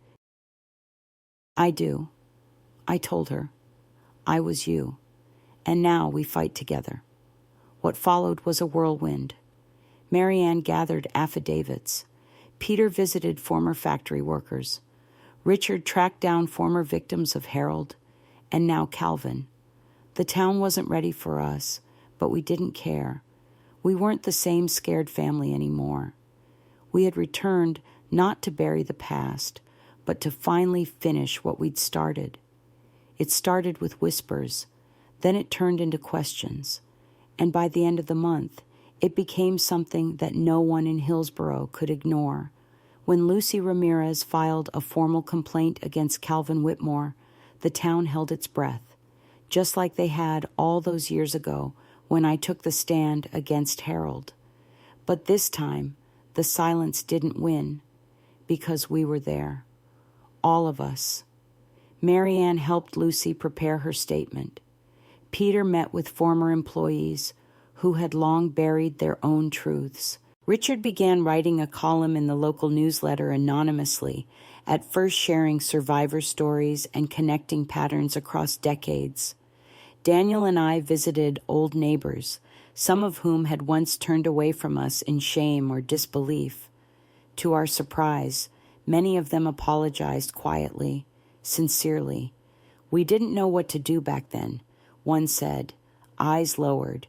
"I do," I told her. "I was you, and now we fight together." What followed was a whirlwind. Marianne gathered affidavits. Peter visited former factory workers. Richard tracked down former victims of Harold, and now Calvin. The town wasn't ready for us, but we didn't care. We weren't the same scared family anymore. We had returned not to bury the past, but to finally finish what we'd started. It started with whispers, then it turned into questions, and by the end of the month, it became something that no one in Hillsborough could ignore. When Lucy Ramirez filed a formal complaint against Calvin Whitmore, the town held its breath, just like they had all those years ago when I took the stand against Harold. But this time, the silence didn't win, because we were there. All of us. Marianne helped Lucy prepare her statement. Peter met with former employees who had long buried their own truths. Richard began writing a column in the local newsletter anonymously, at first sharing survivor stories and connecting patterns across decades. Daniel and I visited old neighbors, some of whom had once turned away from us in shame or disbelief. To our surprise, many of them apologized quietly, sincerely. "We didn't know what to do back then," one said, eyes lowered.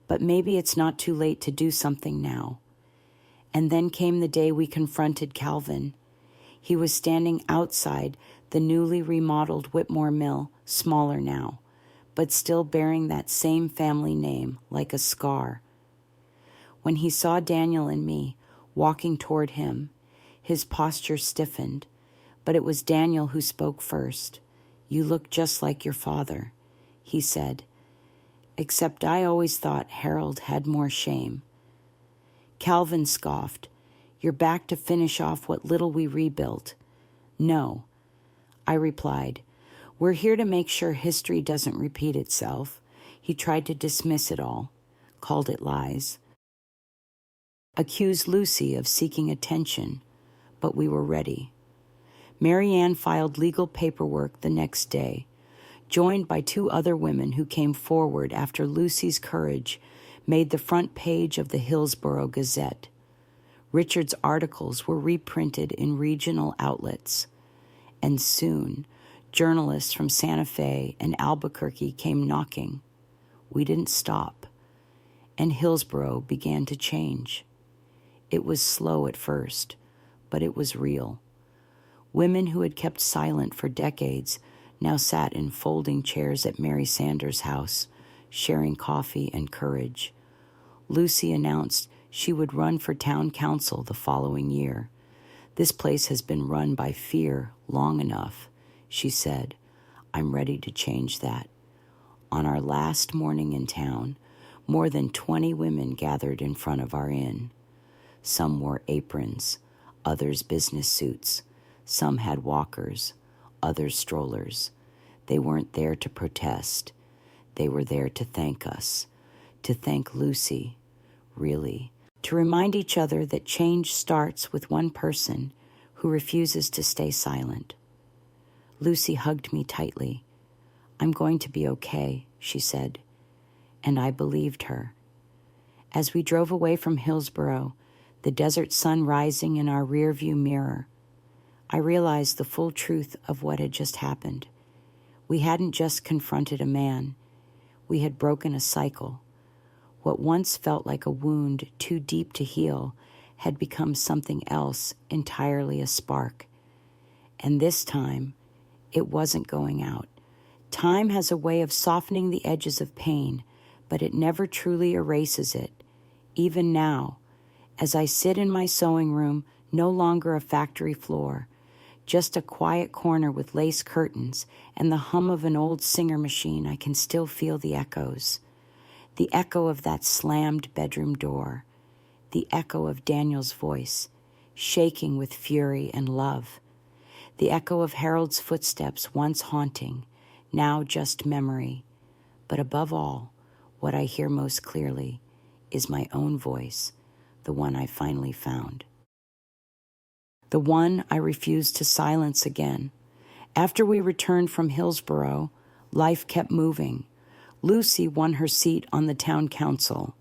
"But maybe it's not too late to do something now." And then came the day we confronted Calvin. He was standing outside the newly remodeled Whitmore Mill, smaller now, but still bearing that same family name like a scar. When he saw Daniel and me walking toward him, his posture stiffened, but it was Daniel who spoke first. "You look just like your father," he said, "except I always thought Harold had more shame." Calvin scoffed, "You're back to finish off what little we rebuilt." "No," I replied. "We're here to make sure history doesn't repeat itself. He tried to dismiss it all, called it lies, accused Lucy of seeking attention, but we were ready. Mary Ann filed legal paperwork the next day, joined by 2 other women who came forward after Lucy's courage made the front page of the Hillsborough Gazette. Richard's articles were reprinted in regional outlets, and soon journalists from Santa Fe and Albuquerque came knocking. We didn't stop, and Hillsborough began to change. It was slow at first, but it was real. Women who had kept silent for decades now sat in folding chairs at Mary Sanders' house, sharing coffee and courage. Lucy announced she would run for town council the following year. This place has been run by fear long enough, she said. I'm ready to change that. On our last morning in town, more than 20 women gathered in front of our inn. Some wore aprons, others business suits. Some had walkers, others strollers. They weren't there to protest. They were there to thank us, to thank Lucy, really, to remind each other that change starts with one person who refuses to stay silent. Lucy hugged me tightly. I'm going to be okay, she said, and I believed her. As we drove away from Hillsborough, the desert sun rising in our rearview mirror, I realized the full truth of what had just happened. We hadn't just confronted a man. We had broken a cycle. What once felt like a wound too deep to heal had become something else, entirely a spark. And this time, it wasn't going out. Time has a way of softening the edges of pain, but it never truly erases it. Even now, as I sit in my sewing room, no longer a factory floor, just a quiet corner with lace curtains and the hum of an old Singer machine, I can still feel the echoes. The echo of that slammed bedroom door. The echo of Daniel's voice, shaking with fury and love. The echo of Harold's footsteps, once haunting, now just memory. But above all, what I hear most clearly is my own voice, the one I finally found. The one I refused to silence again. After we returned from Hillsborough, life kept moving. Lucy won her seat on the town council.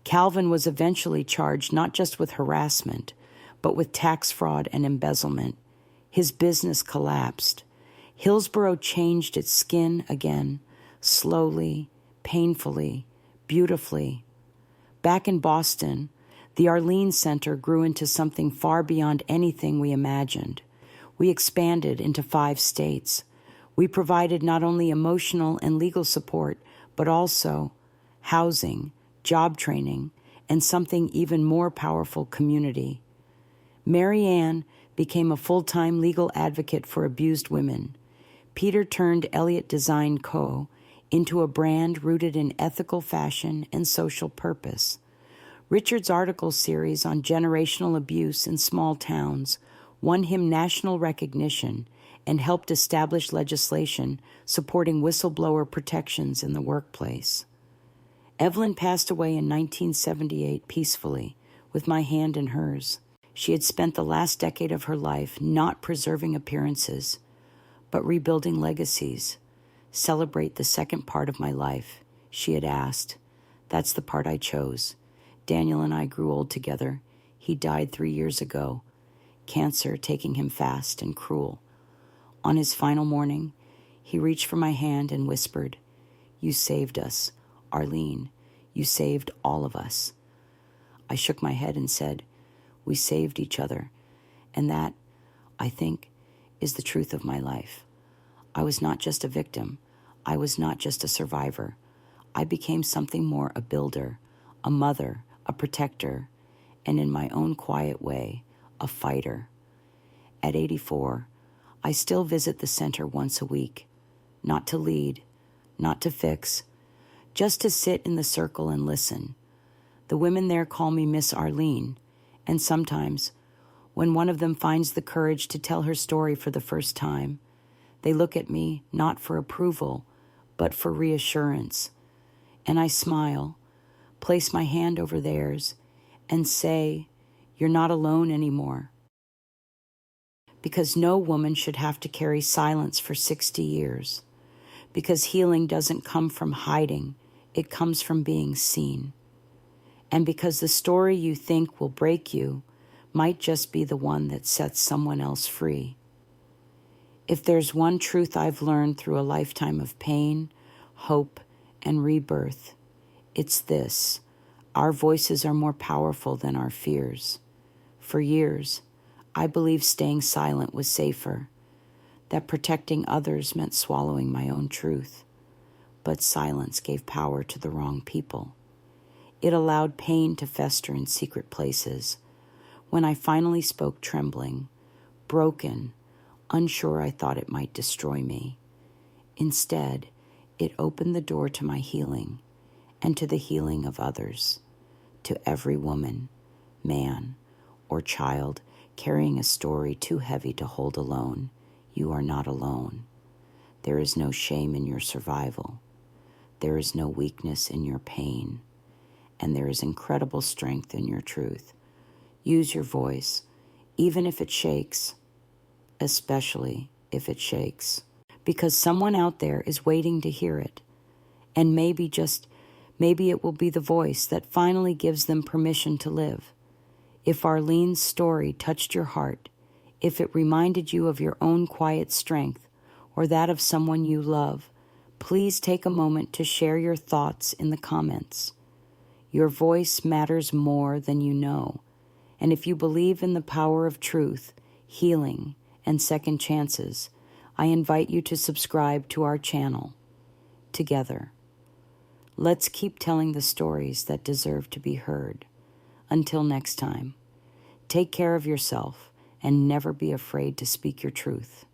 Calvin was eventually charged not just with harassment, but with tax fraud and embezzlement. His business collapsed. Hillsborough changed its skin again, slowly, painfully, beautifully. Back in Boston, the Arlene Center grew into something far beyond anything we imagined. We expanded into 5 states. We provided not only emotional and legal support, but also housing, job training, and something even more powerful, community. Mary Ann became a full-time legal advocate for abused women. Peter turned Elliott Design Co. into a brand rooted in ethical fashion and social purpose. Richard's article series on generational abuse in small towns won him national recognition and helped establish legislation supporting whistleblower protections in the workplace. Evelyn passed away in 1978 peacefully, with my hand in hers. She had spent the last decade of her life not preserving appearances, but rebuilding legacies. Celebrate the second part of my life, she had asked. That's the part I chose. Daniel and I grew old together. He died 3 years ago, cancer taking him fast and cruel. On his final morning, he reached for my hand and whispered, "You saved us, Arlene. You saved all of us." I shook my head and said, "We saved each other." And that, I think, is the truth of my life. I was not just a victim. I was not just a survivor. I became something more, a builder, a mother, a protector, and in my own quiet way, a fighter. At 84, I still visit the center once a week, not to lead, not to fix, just to sit in the circle and listen. The women there call me Miss Arlene, and sometimes, when one of them finds the courage to tell her story for the first time, they look at me not for approval, but for reassurance. And I smile, place my hand over theirs, and say, "You're not alone anymore." Because no woman should have to carry silence for 60 years. Because healing doesn't come from hiding, it comes from being seen. And because the story you think will break you might just be the one that sets someone else free. If there's one truth I've learned through a lifetime of pain, hope, and rebirth, it's this: our voices are more powerful than our fears. For years, I believed staying silent was safer, that protecting others meant swallowing my own truth. But silence gave power to the wrong people. It allowed pain to fester in secret places. When I finally spoke trembling, broken, unsure, I thought it might destroy me. Instead, it opened the door to my healing and to the healing of others, to every woman, man, or child carrying a story too heavy to hold alone. You are not alone. There is no shame in your survival. There is no weakness in your pain. And there is incredible strength in your truth. Use your voice, even if it shakes, especially if it shakes, because someone out there is waiting to hear it. And maybe it will be the voice that finally gives them permission to live. If Arlene's story touched your heart, if it reminded you of your own quiet strength or that of someone you love, please take a moment to share your thoughts in the comments. Your voice matters more than you know. And if you believe in the power of truth, healing, and second chances, I invite you to subscribe to our channel. Together, let's keep telling the stories that deserve to be heard. Until next time, take care of yourself and never be afraid to speak your truth.